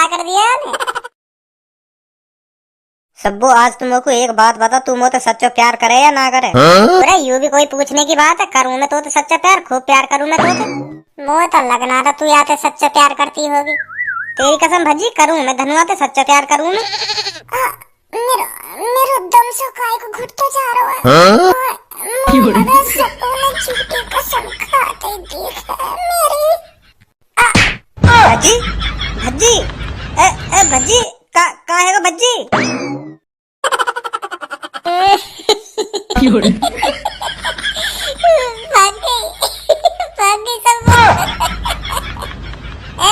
कर दिया ने। सब्बू आज तुमको एक बात बता, तू मोते सच्चो प्यार करे या ना करे? अरे यू भी कोई पूछने की बात है? करूँ मैं तो सच्चा प्यार, खूब प्यार करूँ मैं तो। मोह तो लगना था तू याते सच्चा प्यार करती होगी। तेरी कसम भज्जी, करूँ मैं धनुआ ते सच्चा प्यार करूँ मैं। मेरा दम से काय को घुटता जा रहा है। मेरे सपने झूठी कसम खाते देखा मेरी। भज्जी भज्जी ए भज्जी का है भज्जी?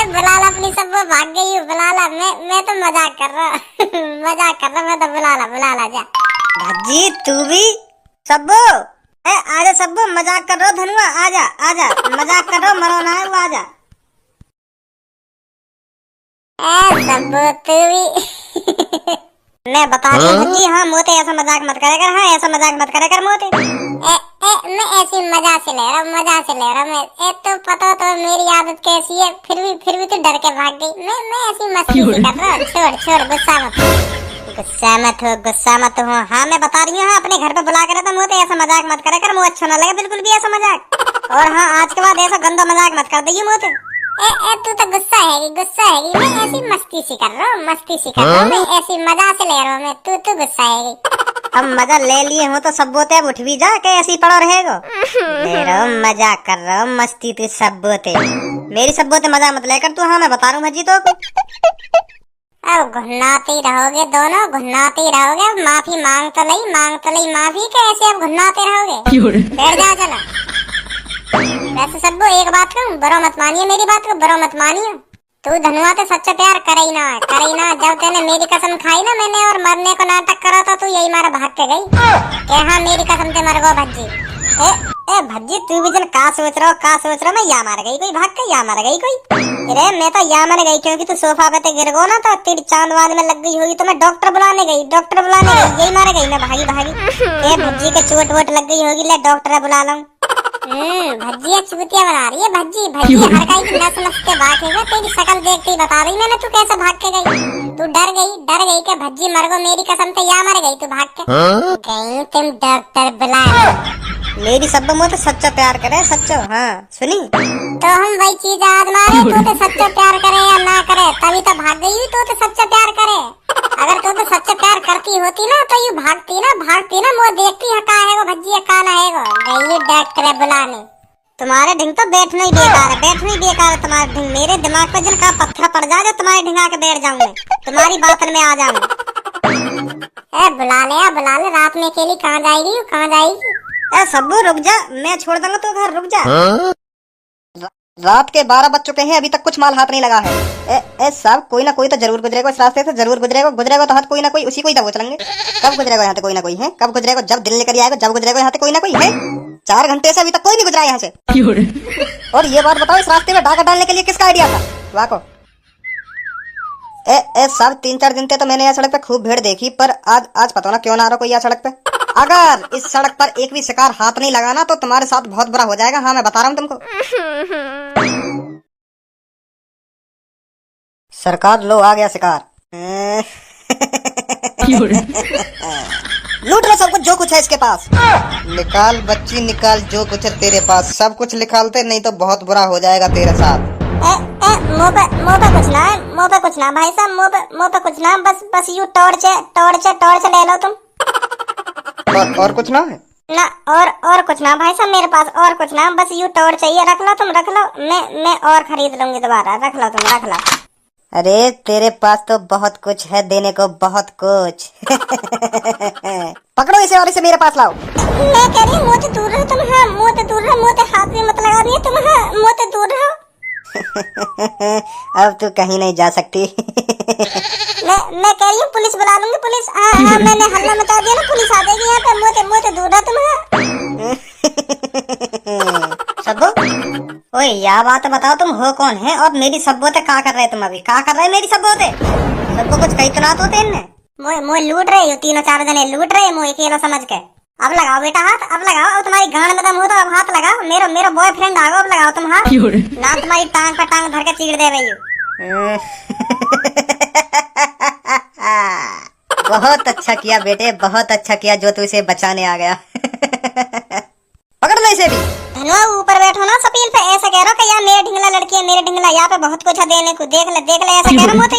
बुलाला अपनी सब भाग गई। बुलाला मैं तो मजाक कर रहा मजाक कर रहा मैं तो। बुलाला जा। भज्जी तू भी? सब्बू आजा सब्बू, मजाक कर रहा धनुआ, आजा आजा, मजाक कर रहा, मरो ना है वो, आजा। सब्बू तू भी मैं बता रही हूँ भज्जी, हाँ मोते ऐसा मजाक मत करे कर, हाँ ऐसा मजाक मत करे कर मोते। मैं ऐसी मजा से ले रहा मैं। तो पता तो मेरी आदत कैसी है, फिर भी तू डर के भाग गई। मैं ऐसी मस्ती से कर रहा। छोड़ गुस्सा मत हो। हाँ मैं बता रही हूँ, हाँ अपने घर पे बुला कर तो मोते ऐसा मजाक मत करे कर, मुझे अच्छा ना लगे बिल्कुल भी ऐसा मजाक। और हाँ आज के बाद ऐसा गंदा मजाक मत कर दे मोते। तू तो गुस्सा हैगी। मैं ऐसी मस्ती सी कर रहा हूँ। मैं ऐसी मजा से ले रहा हूँ मैं। तू गुस्सा हैगी। अब मजा ले लिए हो तो सब्बोते अब उठ भी जा के ऐसी पड़ो रहेगो। ले रहा हूँ मजाक कर रहा हूँ, मस्ती तू सब्बोते, मेरी सब्बोते मजा मत लेकर तू। हाँ मैं बता रहा हूँ भज्जी तो। अब घुन्नाते रहोगे दोनों, घुन्नाते रहोगे। माफी मांग तो लई माफी के, ऐसे अब घुन्नाते रहोगे। बैठ जा चला। वैसे सब्बू एक बात कहूँ, बुरा मत मानिए मेरी बात को, बुरा मत मानिए। तू धनुआ तो सच्चा प्यार करे ही ना। जब तेने मेरी कसम खाई ना मैंने और मरने को नाटक करा था, तू यही मारा भाग के गई कि हाँ मेरी कसम ते मर गो भज्जी। भज्जी तू भी जन का सोच रहा हो? मैं या मार गई कोई भाग के, या मार गई कोई? अरे मैं तो या मर गई क्योंकि तू सोफा पे गिर गो ना, तो तेरी चांद वाद में लग गई होगी, तो मैं डॉक्टर बुलाने गई। यही मार गई मैं भागी। भज्जी के चोट वोट लग गई होगी, ले डॉक्टर बुला लाऊं। भज्जी चुतिया बना रही है। भज्जी हर काई की नस के भागेगा। तेरी शक्ल देखते ही बता रही मैंने तू कैसे भाग के गई। तू डर गई कि भज्जी मर गो मेरी कसम से, या मर गई तू भाग के गई। तुम डॉक्टर बुला मेरी सब मुँह तो सच्चा प्यार करे, सच्चो। हाँ सुनी तो हम वही चीज आजमा रहे। तू तो सच्चा प्यार करे या ना करे, तभी तो भाग गई हुई। तू तो सच्चा प्यार करे। अगर तू तो सच्चा प्यार करती होती ना तो यू भागती ना मुझे देखती है कहाँ है वो भज्जी, कहाँ है वो। गई डॉक्टर बुलाने। तुम्हारे ढिंग तो बैठना ही बेकार है तुम्हारे ढिंग। मेरे दिमाग पे जन का पत्थर पड़ जाए, तुम्हारे ढिंग आके बैठ जाऊं मैं, तुम्हारी बात में आ जाऊं। बुला ले रात में अकेली कहाँ जाएगी? सब्बू रुक जा, मैं छोड़ दूंगा तो घर, रुक जा। रात के 12 बज चुके हैं, अभी तक कुछ माल हाथ नहीं लगा है। सब कोई ना कोई तो जरूर गुजरेगा इस रास्ते से, जरूर गुजरेगा तो हाथ कोई ना कोई उसी को ही दबोच लेंगे। कब गुजरेगा यहाँ से कोई ना कोई है? कब गुजरेगा? जब दिल लेकर आएगा, जब गुजरेगा यहाँ से कोई ना कोई है। 4 घंटे से अभी तक कोई नहीं गुजरा यहाँ से। और ये बात बताओ, इस रास्ते में डाका डालने के लिए किसका आइडिया था? वाको सब 3-4 दिन से तो मैंने यहाँ सड़क पे खूब भीड़ देखी, पर आज पता ना क्यों ना आ रहा कोई यहाँ सड़क पे। अगर इस सड़क पर एक भी शिकार हाथ नहीं लगाना तो तुम्हारे साथ बहुत बुरा हो जाएगा। हाँ मैं बता रहा हूँ तुमको। सरकार लो आ गया शिकार। लूट लो सब कुछ जो कुछ है इसके पास। निकाल बच्ची निकाल जो कुछ है तेरे पास, सब कुछ निकालते, नहीं तो बहुत बुरा हो जाएगा तेरे साथ। मुँह पे कुछ ना भाई साहब, मुँह पे कुछ ना, बस यू टॉर्च ले लो तुम। और कुछ ना है ना? और कुछ ना भाई साहब मेरे पास, और कुछ ना, बस यू टॉर्च चाहिए। रख लो तुम, रख लो, मैं और खरीद लूंगी दोबारा। रख लो तुम, रख लो। अरे तेरे पास तो बहुत कुछ है देने को, बहुत कुछ। पकड़ो इसे और इसे मेरे पास लाओ। मैं कह रही हूँ मुँह से दूर रहो तुम। हाँ मुँह से दूर रहो, मुँह से हाथ में मत लगा दिए तुम। हाँ मुँह से दूर रहो। अब तू कहीं नहीं जा सकती। मैं कह रही हूँ पुलिस बुला लूंगी, पुलिस। हाँ मैंने हल्ला मचा दिया ना, पुलिस आ जाएगी यहाँ पे। मुँह से दूर रहो तुम। सब्बू ओए या बात बताओ, तुम हो कौन है और मेरी सब्बोते क्या कर रहे? तुम अभी क्या कर रहे मेरी सब्बोते? सबको कुछ कही तो ना तो तेने मोए लूट रहे हो, 3-4 जने लूट रहे मोए अकेला समझ के। अब लगाओ बेटा हाथ, अब लगाओ। अब तुम्हारी गांड में दम हो तो अब हाथ लगाओ। मेरा बॉयफ्रेंड आ गया, अब लगाओ तुम हाथ। ना तुम्हारी टांग पे टांग धर के चीर दे रही हो। बहुत अच्छा किया बेटे, बहुत अच्छा किया जो तू इसे बचाने आ गया। पकड़ लो इसे भी। धनुआ ऊपर बैठो ना सपील पे, ऐसा कह रहा कि यार मेरे ढिंगला लड़की है, मेरे ढिंगला यहाँ पे बहुत कुछ है देने को, देख ले ऐसा कह रहा मोती।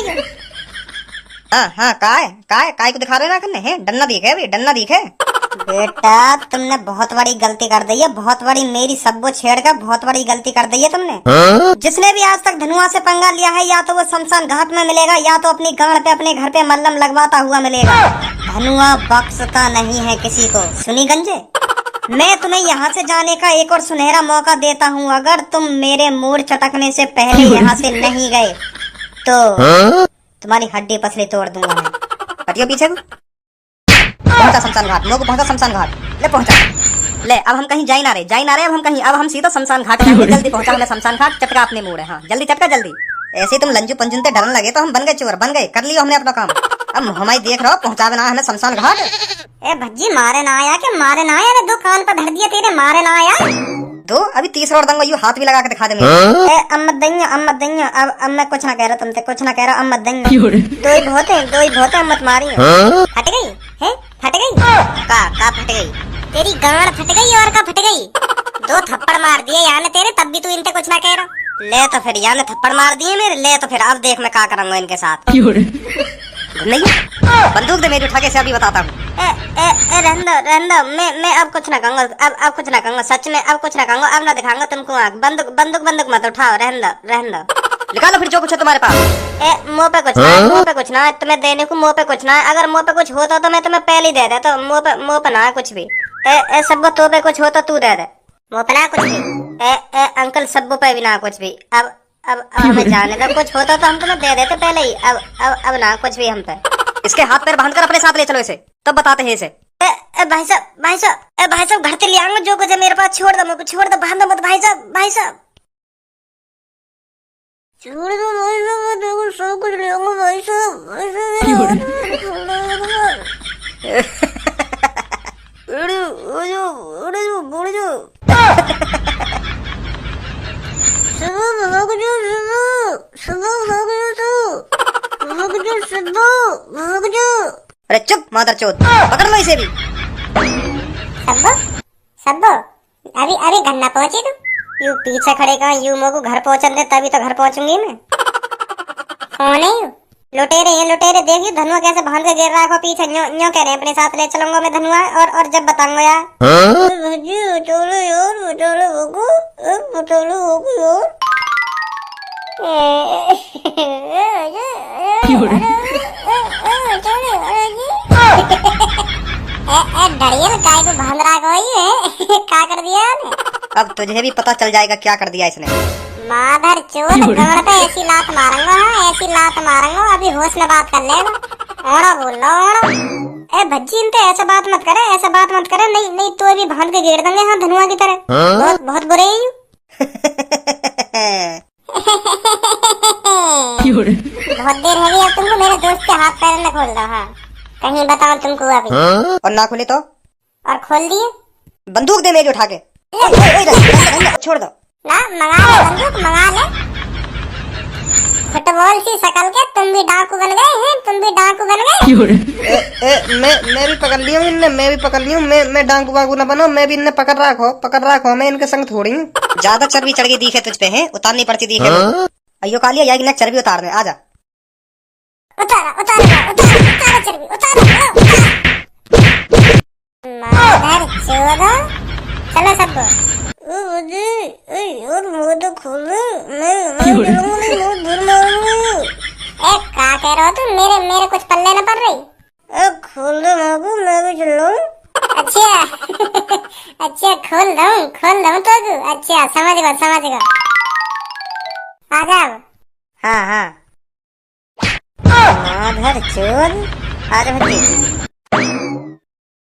हाँ काय को दिखा रहे ना करने हैं, डन्ना दिखे अभी, डन्ना दिखे। बेटा तुमने बहुत बड़ी गलती कर दी है, बहुत बड़ी, मेरी सब्बो छेड़ कर बहुत बड़ी गलती कर दी है तुमने। जिसने भी आज तक धनुआ से पंगा लिया है, या तो वो शमशान घाट में मिलेगा, या तो अपनी गांड पे अपने घर पे मल्लम लगवाता हुआ मिलेगा। धनुआ बख्शता नहीं है किसी को, सुनी गंजे। मैं तुम्हें यहाँ से जाने का एक और सुनहरा मौका देता हूँ, अगर तुम मेरे मोड़ चटकने से पहले यहाँ से नहीं गए तो तुम्हारी हड्डी पसली तोड़ दूंगा मैं। हटियो पीछे को। पहुंचा शमशान घाट, लोग पहुंचा शमशान घाट, ले पहुंचा। ले अब हम कहीं जा ही ना रहे, अब हम कहीं, अब हम सीधा शमशान घाट जाएंगे। जल्दी पहुंचा हमें शमशान घाट, चटका अपने मोड़ है। हाँ जल्दी चटका जल्दी। ऐसे तुम लंजू पंजुन ते डरने लगे तो हम बन गए चोर, बन गए, कर लियो हमने अपना काम। अब हमारी देख रहो, पहुंचावे ना हमें शमशान घाट। ए भज्जी मारे ना आया क्या, मारे ना आया, दो कान पर धर दिया तेरे, मारे ना आया। दो अभी तीसरा और दंगा यू हाथ भी लगा के दिखा देंगे। अम्मत दैया, अब मैं कुछ ना कह रहा तुमसे, कुछ ना कह रहा, अम्मत दैया। दो ही बहुत है, अम्मत मारी है। फट गई है, फट गई का फट गई, तेरी गांड फट गई और का फट गई। दो थप्पड़ मार दिए यार ने तेरे, तब भी तू इनसे कुछ ना कह रहा। ले तो फिर यार ने थप्पड़ मार दिए मेरे, ले तो फिर अब देख मैं क्या करूंगा इनके साथ। नहीं बंदूक दे मेरी, उठा के से अभी बताता हूँ। रहने दो, मैं अब कुछ ना कहूंगा, अब कुछ ना कहूंगा, सच में अब कुछ ना कहूंगा, अब ना दिखाऊंगा तुमको आँख। बंदूक मत उठाओ, रहने दो। निकालो फिर जो कुछ है तुम्हारे पास। मुंह पे कुछ ना, तुम्हें देने को मुंह पे कुछ ना। अगर मुंह पे कुछ होता तो मैं तुम्हें पहले ही दे देता, मुंह पे ना है कुछ भी। सबको तो पे कुछ होता तू दे दे, मुंह पे ना कुछ भी। अंकल सब्बू पे भी ना कुछ भी। अब हमें जाने दो, कुछ होता तो हम तुम्हें दे देते पहले ही, अब ना कुछ भी हम पे। इसके हाथ पैर बांधकर अपने साथ ले चलो इसे, तब बताते हैं इसे। भाई साहब घर से ले आऊंगा जो कुछ है मेरे पास, छोड़ दो, छोड़ दो, बांधो मत भाई साहब। छोड़ दो भाई साहब, सब कुछ ले आऊंगा भाई साहब। अरे चुप मादरचोद, पकड़ लो इसे भी। सब्बो अभी घर ना पहुंची तू, यू पीछे खड़े का, यू मोको घर पहुंचन दे, तभी तो घर पहुंचूंगी मैं। कौन है यू? लुटेरे देखिए धनुआ कैसे बांध के गिर रहा है पीछे, न्यो कह रहे हैं अपने साथ ले चलूंगा मैं धनुआ, और जब बताऊंगा यार। डरियल काय को बांध रहा कोई है, क्या कर दिया ने? अब तुझे भी पता चल जाएगा क्या कर दिया इसने। माधर चोद गड़ पे ऐसी लात मारूंगा, ऐसी लात मारूंगा, अभी होश में बात कर लेगा। ओड़ा बोल लो, ए भज्जी इनते ऐसा बात मत करे, नहीं तो भी बांध के गिर देंगे हाँ धनुआ की तरह। बहुत बुरे हैं यू। बहुत देर हो गई, अब तुमको मेरे दोस्त के हाथ पैर न खोल दो। हाँ कहीं बताओ तुमको अभी। और ना खोले तो? और खोल दिए। बंदूक दे मेरी उठा के। छोड़ दो ना, मंगा ले बंदूक, मंगा ले। फुटबॉल सी शकल के तुम भी डाकू बन गए हैं, मैं भी पकड़ लिया इनने, मैं डाकू वाकू न बनो, मैं भी इनने पकड़ रखो, मैं इनके संग थोड़ी हूँ। ज्यादा चर्बी चढ़ गई दिखे तुझ पे है, उतारनी पड़ती दिखे। अयो कालिया या चर्बी उतारने आजा। उतार चर्बी, माधर चोदा, चलो सबको। क्या कह रहे हो तुम, मेरे कुछ पल्ले न पड़ रही। खोल दो मागू, मैं भी चल लूं। अच्छा खोल दो तो। अच्छा समझ गया। आ जाओ। हाँ माधर चोद, आ जाओ।